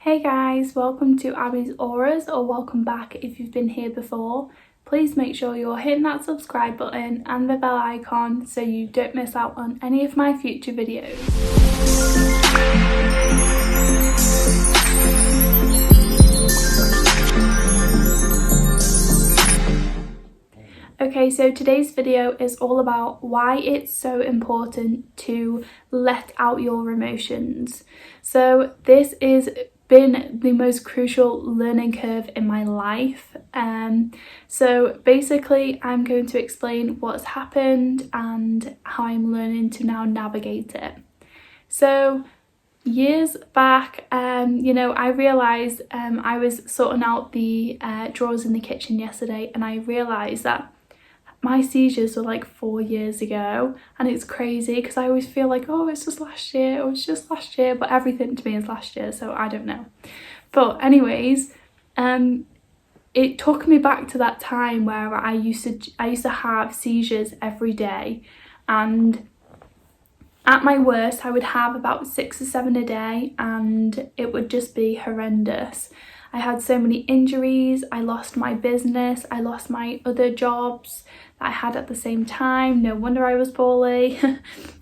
Hey guys, welcome to Abby's Auras, or welcome back if you've been here before. Please make sure you're hitting that subscribe button and the bell icon so you don't miss out on any of my future videos. Okay, so today's video is all about why it's so important to let out your emotions. So this has been the most crucial learning curve in my life. So basically I'm going to explain what's happened and how I'm learning to now navigate it. So years back, I realised I was sorting out the drawers in the kitchen yesterday, and I realised that my seizures were like 4 years ago, and it's crazy because I always feel like, oh, it's just last year, or it's just last year, but everything to me is last year, so I don't know. But anyways, it took me back to that time where I used to have seizures every day, and at my worst I would have about 6 or 7 a day, and it would just be horrendous. I had so many injuries, I lost my business, I lost my other jobs that I had at the same time, no wonder I was poorly.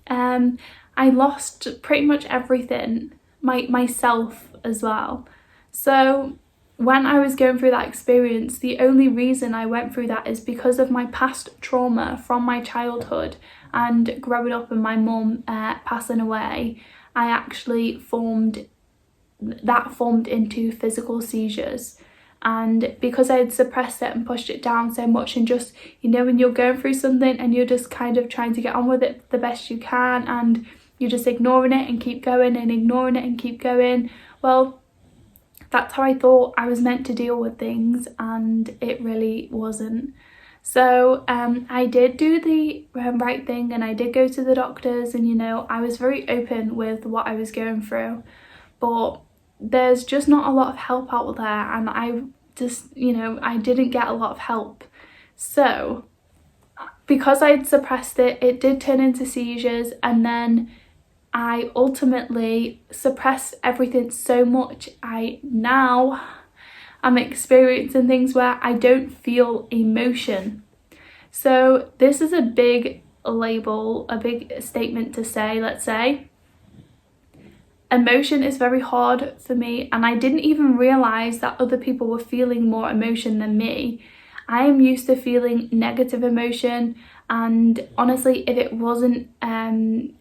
I lost pretty much everything, myself as well. So when I was going through that experience, the only reason I went through that is because of my past trauma from my childhood and growing up and my mum passing away. I actually formed into physical seizures, and because I had suppressed it and pushed it down so much, and just, when you're going through something and you're just kind of trying to get on with it the best you can, and you're just ignoring it and keep going and ignoring it and keep going, well, that's how I thought I was meant to deal with things, and it really wasn't. So I did do the right thing, and I did go to the doctors, and I was very open with what I was going through, but there's just not a lot of help out there, and I just, I didn't get a lot of help. So because I'd suppressed it, it did turn into seizures, and then I ultimately suppressed everything so much I'm experiencing things where I don't feel emotion. So this is a big label, a big statement to say. Let's say emotion is very hard for me, and I didn't even realise that other people were feeling more emotion than me. I am used to feeling negative emotion, and honestly, if it wasn't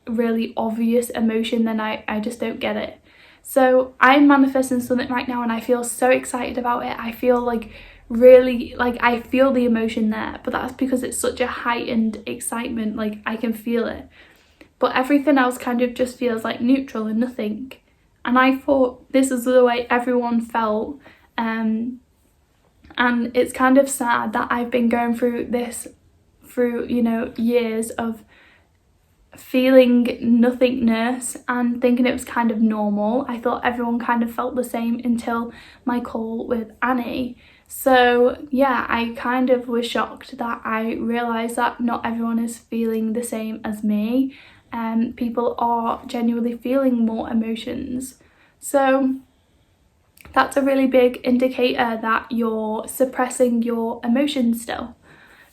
really obvious emotion, then I just don't get it. So I'm manifesting something right now, and I feel so excited about it. I feel like really, I feel the emotion there, but that's because it's such a heightened excitement, like I can feel it. But everything else kind of just feels like neutral and nothing. And I thought this is the way everyone felt. And it's kind of sad that I've been going through this years of feeling nothingness and thinking it was kind of normal. I thought everyone kind of felt the same until my call with Annie. So yeah, I kind of was shocked that I realised that not everyone is feeling the same as me. People are genuinely feeling more emotions. So that's a really big indicator that you're suppressing your emotions still.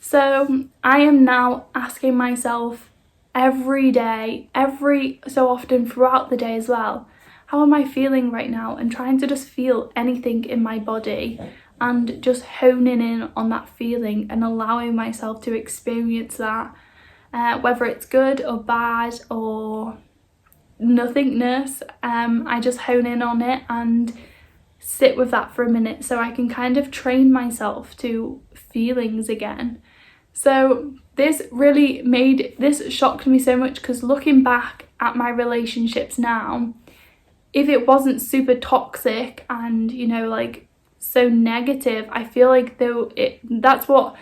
So I am now asking myself every day, every so often throughout the day as well, how am I feeling right now, and trying to just feel anything in my body and just honing in on that feeling and allowing myself to experience that. Whether it's good or bad or nothingness, I just hone in on it and sit with that for a minute so I can kind of train myself to feelings again. So this shocked me so much, because looking back at my relationships now, if it wasn't super toxic and so negative, I feel like that's what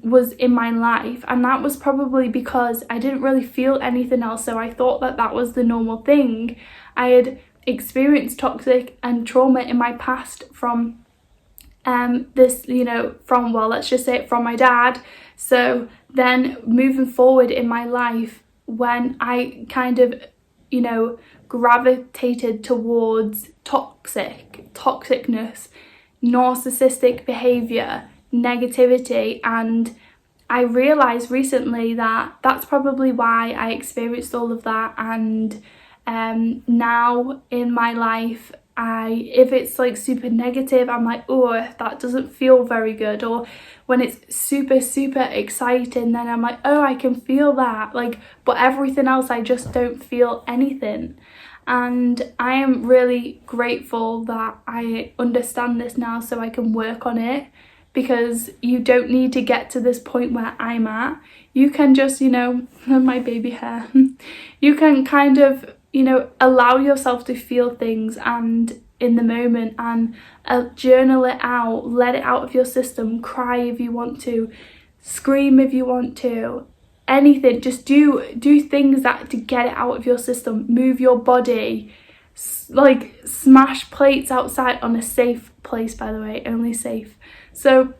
was in my life, and that was probably because I didn't really feel anything else, so I thought that was the normal thing. I had experienced toxic and trauma in my past from let's just say from my dad. So then moving forward in my life, when I kind of gravitated towards toxicness, narcissistic behavior, negativity, and I realized recently that that's probably why I experienced all of that. And now in my life, if it's like super negative, I'm like, oh, that doesn't feel very good. Or when it's super, super exciting, then I'm like, oh, I can feel that. Like, but everything else, I just don't feel anything. And I am really grateful that I understand this now so I can work on it, because you don't need to get to this point where I'm at. You can just, you know, my baby hair, you can kind of, you know, allow yourself to feel things and in the moment, and journal it out, let it out of your system, cry if you want to, scream if you want to, anything. Just do things that to get it out of your system. Move your body, like smash plates outside, on a safe place, by the way, only safe. So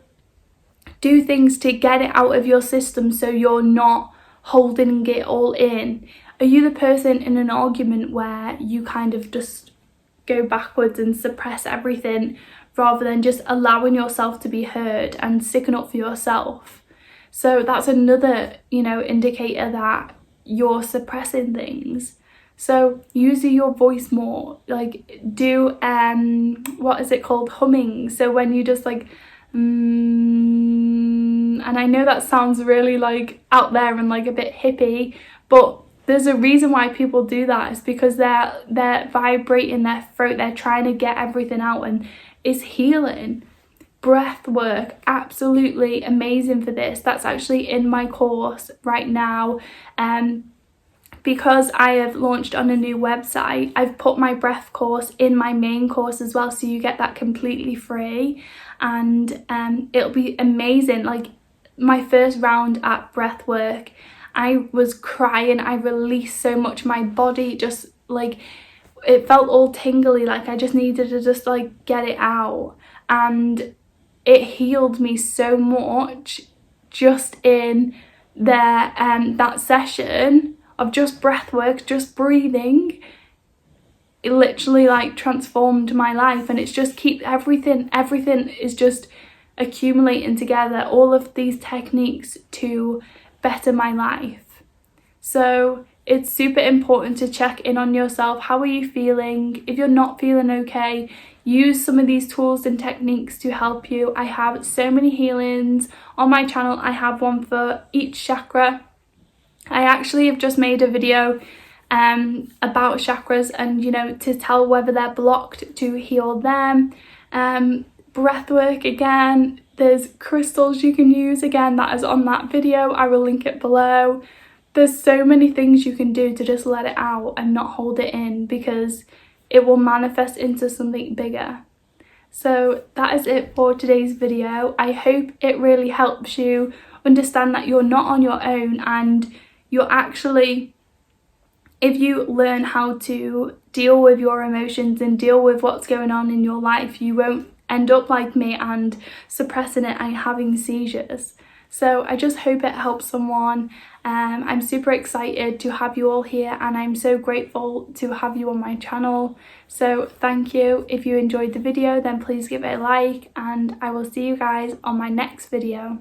do things to get it out of your system so you're not holding it all in. Are you the person in an argument where you kind of just go backwards and suppress everything rather than just allowing yourself to be heard and sticking up for yourself? So that's another, you know, indicator that you're suppressing things. So use your voice more, like do what is it called, humming. So when you just like and I know that sounds really like out there and like a bit hippie, but there's a reason why people do that. It's because they're vibrating their throat, they're trying to get everything out, and it's healing. Breath work, absolutely amazing for this. That's actually in my course right now. Because I have launched on a new website, I've put my breath course in my main course as well, so you get that completely free, and it'll be amazing. Like my first round at breath work, I was crying. I released so much. My body just like, it felt all tingly, like I just needed to just like get it out, and it healed me so much just in there that session of just breath work, just breathing. It literally like transformed my life, and it's just everything is just accumulating together, all of these techniques to better my life. So it's super important to check in on yourself. How are you feeling? If you're not feeling okay, use some of these tools and techniques to help you. I have so many healings on my channel. I have one for each chakra. I actually have just made a video about chakras, and you know, to tell whether they're blocked, to heal them. Breath work, again, there's crystals you can use, again, that is on that video. I will link it below. There's so many things you can do to just let it out and not hold it in, because it will manifest into something bigger. So that is it for today's video. I hope it really helps you understand that you're not on your own, and you're actually, if you learn how to deal with your emotions and deal with what's going on in your life, you won't end up like me and suppressing it and having seizures. So I just hope it helps someone. I'm super excited to have you all here, and I'm so grateful to have you on my channel. So thank you. If you enjoyed the video, then please give it a like, and I will see you guys on my next video.